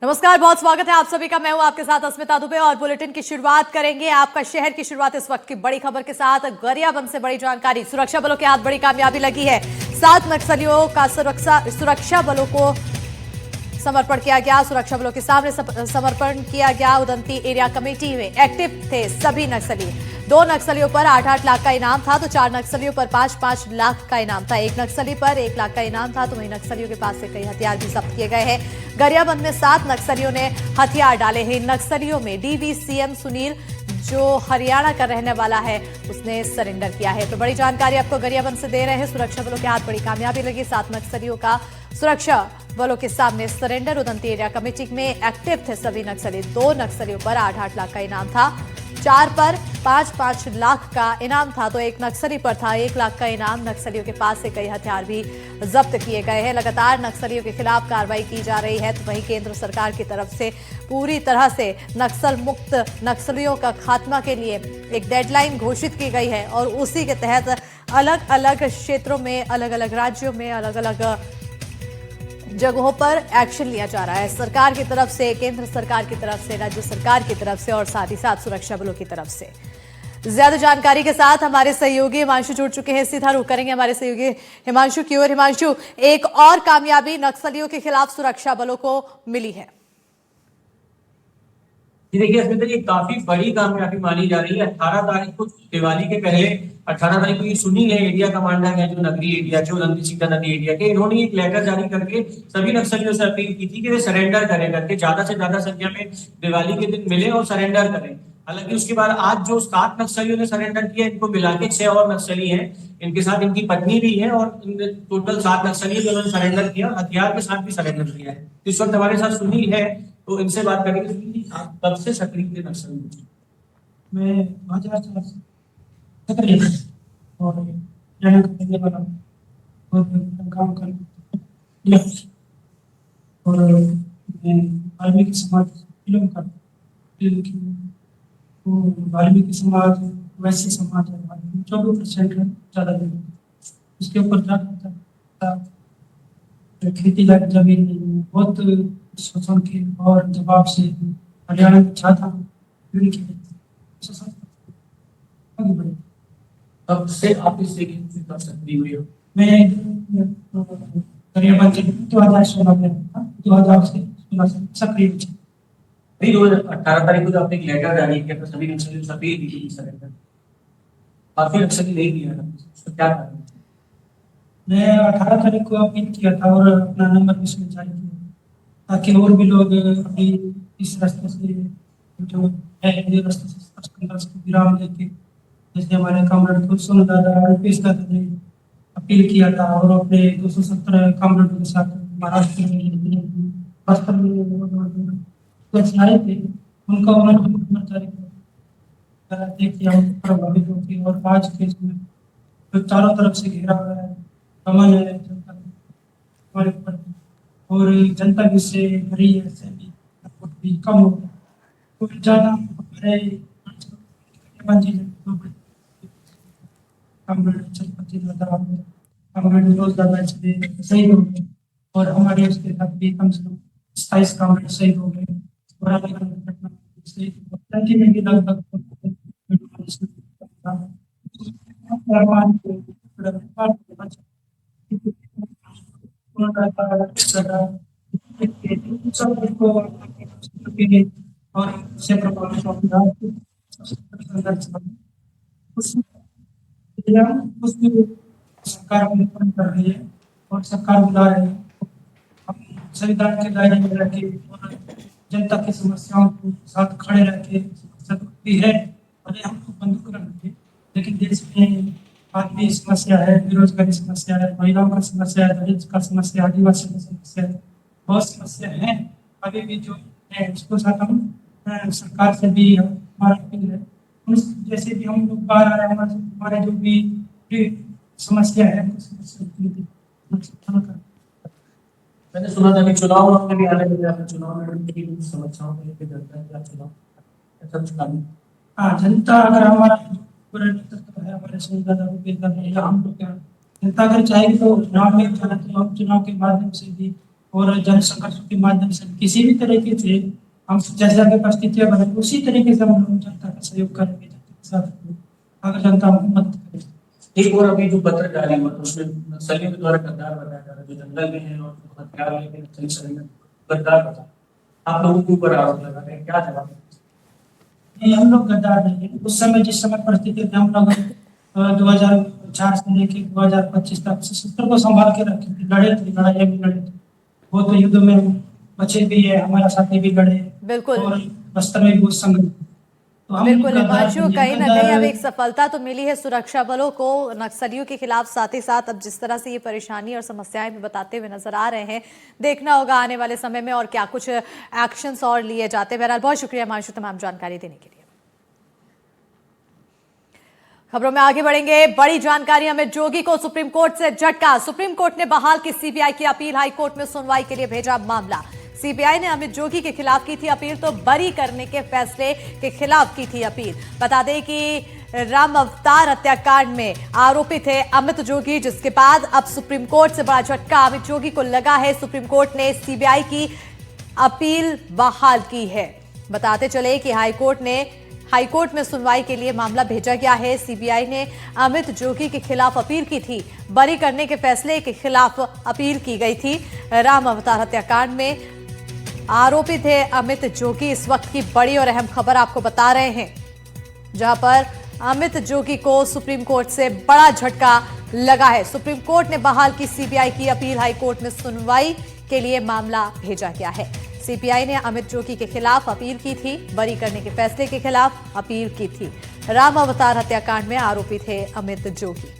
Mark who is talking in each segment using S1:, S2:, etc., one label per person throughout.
S1: नमस्कार, बहुत स्वागत है आप सभी का। मैं हूं आपके साथ अस्मिता दुबे और बुलेटिन की शुरुआत करेंगे आपका शहर की शुरुआत इस वक्त की बड़ी खबर के साथ। गरियाबंद से बड़ी जानकारी। सुरक्षा बलों के हाथ बड़ी कामयाबी लगी है। 7 नक्सलियों का सुरक्षा बलों को समर्पण किया गया। सुरक्षा बलों के सामने समर्पण किया गया। उदंती एरिया कमेटी में एक्टिव थे सभी नक्सली। 2 नक्सलियों पर 8-8 लाख का इनाम था तो 4 नक्सलियों पर 5-5 लाख का इनाम था। 1 नक्सली पर 1 लाख का इनाम था तो वहीं नक्सलियों के पास से कई हथियार भी जब्त किए गए हैं। गरियाबंद में 7 नक्सलियों ने हथियार डाले हैं। इन नक्सलियों में डीवीसीएम सुनील, जो हरियाणा का रहने वाला है, उसने सरेंडर किया है। तो बड़ी जानकारी आपको गरियाबंद से दे रहे हैं। सुरक्षा बलों के हाथ बड़ी कामयाबी लगी। 7 नक्सलियों का सुरक्षा बलों के सामने सरेंडर। उदंती एरिया कमेटी में एक्टिव थे सभी नक्सली। 2 नक्सलियों पर 8-8 लाख का इनाम था, 4 पर 5-5 लाख का इनाम था तो 1 नक्सली पर था 1 लाख का इनाम। नक्सलियों के पास से कई हथियार भी जब्त किए गए हैं। लगातार नक्सलियों के खिलाफ कार्रवाई की जा रही है तो वहीं केंद्र सरकार की तरफ से पूरी तरह से नक्सल मुक्त नक्सलियों का खात्मा के लिए एक डेडलाइन घोषित की गई है और उसी के तहत अलग अलग क्षेत्रों में, अलग अलग राज्यों में, अलग अलग जगहों पर एक्शन लिया जा रहा है। सरकार की तरफ से, केंद्र सरकार की तरफ से, राज्य सरकार की तरफ से और साथ ही साथ सुरक्षा बलों की तरफ से। ज्यादा जानकारी के साथ हमारे सहयोगी हिमांशु जुड़ चुके हैं। सीधा रुख करेंगे हमारे सहयोगी हिमांशु की ओर। हिमांशु, एक और कामयाबी नक्सलियों के खिलाफ सुरक्षा बलों को मिली है।
S2: देखिए अस्मिता जी, काफी बड़ी कामयाबी मानी जा रही है। 18 तारीख को, दिवाली के पहले 18 तारीख को ये सुनी है, एरिया कमांडर है जो नगरी एरिया, जो उदंती सीता नदी एरिया के, इन्होंने एक लेटर जारी करके सभी नक्सलियों से अपील की थी कि वे सरेंडर करें करके, ज्यादा से ज्यादा संख्या में दिवाली के दिन मिले और सरेंडर करें। हालांकि उसके बाद आज जो 7 नक्सलियों ने सरेंडर किया, इनको मिला के 6 और नक्सली हैं। इनके साथ इनकी पत्नी भी है और टोटल 7 नक्सली जिन्होंने सरेंडर किया, हथियार के साथ भी सरेंडर किया है। इस वक्त हमारे साथ सुनी है, तो इनसे बात करेंगे कि आप कब से सक्रिय थे नक्सल में?
S3: मैं 2004 से सक्रिय और रहना करने वाला हूँ और काम कर और मैं वाल्मीकि समाज बिलोंग करता हूँ। वाल्मीकि समाज वैसे समाज है, 24% है ज़्यादा नहीं। उसके ऊपर ज़्यादा खेती लायक जमीन नहीं है। बहुत शोषण के और दबाव से हरियाणा में छाता
S2: कब से आप इस सक्रिय हुए हो?
S3: मैं गरियाबंद 2016 में 2016 से सक्रिय हूँ।
S2: 18 तारीख को जो आपने एक लेटर जारी किया था सभी नक्सलियों से अपील की थी सरेंडर, काफी नक्सली नहीं किया था, उसका क्या कारण?
S3: मैं 18 तारीख को अपील किया था और अपना नंबर भी उसमें जारी किया ताकि और भी लोग अभी इस रास्ते से जो है, ये रास्ते से संघर्ष को विराम देके, जैसे हमारे कामरेड कुलसुम दादा, रुपेश दादा ने अपील किया था और अपने 270 कामरेडों के साथ महाराष्ट्र में, बस्तर में आए थे, उनका उन्होंने नंबर जारी किया, देखिए हम प्रभावित होती। और आज के इसमें जो चारों तरफ से घेरा हुआ है, अमन है जनता हमारे ऊपर, और जनता भी से भरी है, भी कम हो गया तो ज़्यादा हमारे सही हो गए और हमारे उसके साथ भी कम से कम 27 कामरेड सही हो गए और में भी लगभग और से प्रभावित सरकार कर रही है और सरकार बुला रही है। हम संविधान के दायरे में रह के और जनता की समस्याओं के साथ खड़े रह के भी है। भले हमको बंदूक रखते, लेकिन देश में आदमी समस्या है, बेरोजगारी समस्या है, महिलाओं का समस्या है, दलित का समस्या, आदिवासी का समस्या है, बहुत समस्या है अभी भी जो है। उसको साथ हम सरकार से भी हमारा अपील है, जैसे भी हम लोग बाहर आ रहे हैं, हमारे जो भी समस्या है
S2: मैंने सुना था कि चुनाव में भी आने लगे, चुनाव में की समस्याओं को लेकर जनता क्या चुनाव
S3: हाँ, जनता अगर हमारा पूरा नेतृत्व है, हमारे संविधान हम लोग जनता अगर चाहेगी तो चुनाव में जाना, तो हम चुनाव के माध्यम से भी और जन संघर्ष के माध्यम से किसी भी तरीके से हम जैसे आगे परिस्थितियां बने उसी तरीके से हम लोग जनता का सहयोग करेंगे, जनता के साथ अगर जनता हमको मदद करेगी।
S2: एक और अभी जो पत्र जारी हुआ तो उसमें नक्सलियों के द्वारा गद्दार बताया जा रहा है, जो जंगल में है और जो हथियार लेके नक्सली शरीर में गद्दार बताया, आप लोगों के ऊपर आरोप लगा रहे हैं, क्या जवाब?
S3: नहीं, हम लोग गद्दार नहीं है। उस समय जिस समय परिस्थिति थी हम लोग 2004 से लेके 2025 तक सशस्त्र को संभाल के रखे थे, लड़े थे, लड़ाइयाँ भी लड़े थे, वो तो युद्ध में बचे भी है, हमारा साथी भी लड़े
S1: बिल्कुल
S3: और बस्तर में भी बहुत संघर्ष। तो हम
S1: बिल्कुल
S3: गद्दार
S1: हिमांशु,
S3: नहीं है,
S1: कहीं ना कहीं अब
S3: गद्दार-
S1: एक सफलता तो मिली है सुरक्षा बलों को नक्सलियों के खिलाफ, साथ ही साथ अब जिस तरह से ये परेशानी और समस्याएं भी बताते हुए नजर आ रहे हैं, देखना होगा आने वाले समय में और क्या कुछ एक्शंस और लिए जाते हैं। बहरहाल बहुत शुक्रिया हिमांशु तमाम जानकारी देने के लिए। खबरों में आगे बढ़ेंगे। बड़ी जानकारी, अमित जोगी को सुप्रीम कोर्ट से झटका। सुप्रीम कोर्ट ने बहाल की सीबीआई की अपील, हाई कोर्ट में सुनवाई के लिए भेजा मामला। सीबीआई ने अमित जोगी के खिलाफ की थी अपील, तो बरी करने के फैसले के खिलाफ की थी अपील। बता दें कि राम अवतार हत्याकांड में आरोपी थे अमित जोगी, जिसके बाद अब सुप्रीम कोर्ट से बड़ा झटका अमित जोगी को लगा है। सुप्रीम कोर्ट ने सीबीआई की अपील बहाल की है। बताते चले कि हाईकोर्ट में सुनवाई के लिए मामला भेजा गया है। सीबीआई ने अमित जोगी के खिलाफ अपील की थी, बरी करने के फैसले के खिलाफ अपील की गई थी। राम अवतार हत्याकांड में आरोपी थे अमित जोगी। इस वक्त की बड़ी और अहम खबर आपको बता रहे हैं, जहां पर अमित जोगी को सुप्रीम कोर्ट से बड़ा झटका लगा है। सुप्रीम कोर्ट ने बहाल की सीबीआई की अपील, हाईकोर्ट में सुनवाई के लिए मामला भेजा गया है। सीबीआई ने अमित जोगी के खिलाफ अपील की थी, बरी करने के फैसले के खिलाफ अपील की थी। राम अवतार हत्याकांड में आरोपी थे अमित जोगी।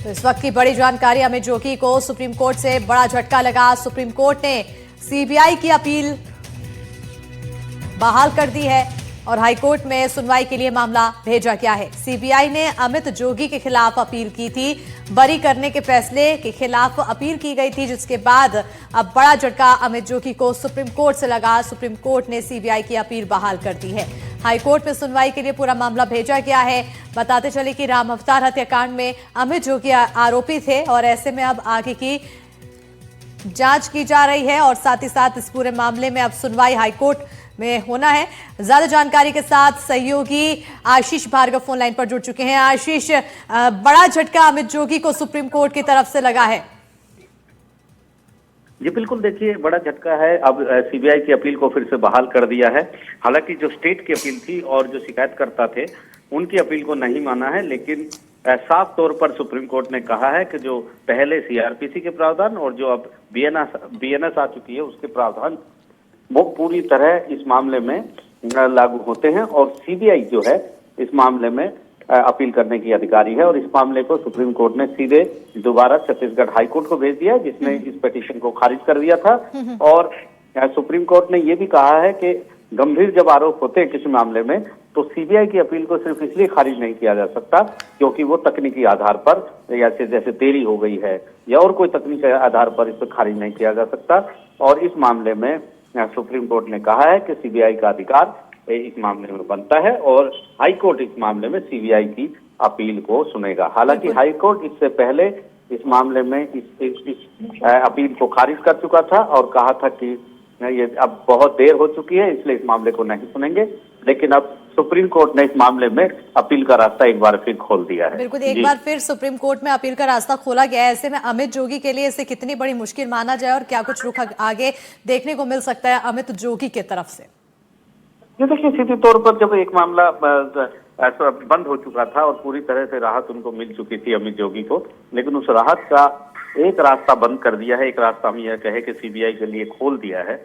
S1: तो इस वक्त की बड़ी जानकारी, अमित जोगी को सुप्रीम कोर्ट से बड़ा झटका लगा। सुप्रीम कोर्ट ने सीबीआई की अपील बहाल कर दी है और हाईकोर्ट में सुनवाई के लिए मामला भेजा गया है। सीबीआई ने अमित जोगी के खिलाफ अपील की थी, बरी करने के फैसले के खिलाफ अपील की गई थी, जिसके बाद अब बड़ा झटका अमित जोगी को सुप्रीम कोर्ट से लगा। सुप्रीम कोर्ट ने सीबीआई की अपील बहाल कर दी है। हाईकोर्ट में सुनवाई के लिए पूरा मामला भेजा गया है। बताते चले कि राम अवतार हत्याकांड में अमित जोगी आरोपी थे और ऐसे में अब आगे की जांच की जा रही है और साथ ही साथ इस पूरे मामले में अब सुनवाई हाईकोर्ट में होना है। ज्यादा जानकारी के साथ सहयोगी आशीष भार्गव फोन लाइन पर जुड़ चुके हैं। आशीष, बड़ा झटका अमित जोगी को सुप्रीम कोर्ट की तरफ से लगा है।
S4: जी बिल्कुल, देखिए बड़ा झटका है। अब सीबीआई की अपील को फिर से बहाल कर दिया है। हालांकि जो स्टेट की अपील थी और जो शिकायतकर्ता थे उनकी अपील को नहीं माना है, लेकिन साफ तौर पर सुप्रीम कोर्ट ने कहा है कि जो पहले सीआरपीसी के प्रावधान और जो अब बीएनएस आ चुकी है उसके प्रावधान वो पूरी तरह इस मामले में लागू होते हैं और सीबीआई जो है इस मामले में अपील करने की अधिकारी है और इस मामले को सुप्रीम कोर्ट ने सीधे दोबारा छत्तीसगढ़ हाईकोर्ट को भेज दिया, जिसने इस पिटीशन को खारिज कर दिया था। और सुप्रीम कोर्ट ने ये भी कहा है कि गंभीर जब आरोप होते हैं किसी मामले में तो सीबीआई की अपील को सिर्फ इसलिए खारिज नहीं किया जा सकता क्योंकि वो तकनीकी आधार पर या जैसे देरी हो गई है या और कोई तकनीकी आधार पर इस पर खारिज नहीं किया जा सकता। और इस मामले में सुप्रीम कोर्ट ने कहा है कि सीबीआई का अधिकार इस मामले में बनता है और हाईकोर्ट इस मामले में सीबीआई की अपील को सुनेगा। हालांकि हाईकोर्ट इससे पहले इस मामले में इस अपील को खारिज कर चुका था और कहा था कि ये अब बहुत देर हो चुकी है इसलिए इस मामले को नहीं सुनेंगे, लेकिन अब सुप्रीम कोर्ट ने इस मामले में अपील का रास्ता एक बार फिर खोल दिया है।
S1: बिल्कुल, एक बार फिर सुप्रीम कोर्ट में अपील का रास्ता खोला गया है। ऐसे में अमित जोगी के लिए इसे कितनी बड़ी मुश्किल माना जाए और क्या कुछ रुख आगे देखने को मिल सकता है अमित जोगी की तरफ से?
S4: ये देखिए, सीधे तौर पर जब एक मामला बंद हो चुका था और पूरी तरह से राहत उनको मिल चुकी थी अमित जोगी को, लेकिन उस राहत का एक रास्ता बंद कर दिया है, एक रास्ता हम यह कहे कि सीबीआई के लिए खोल दिया है।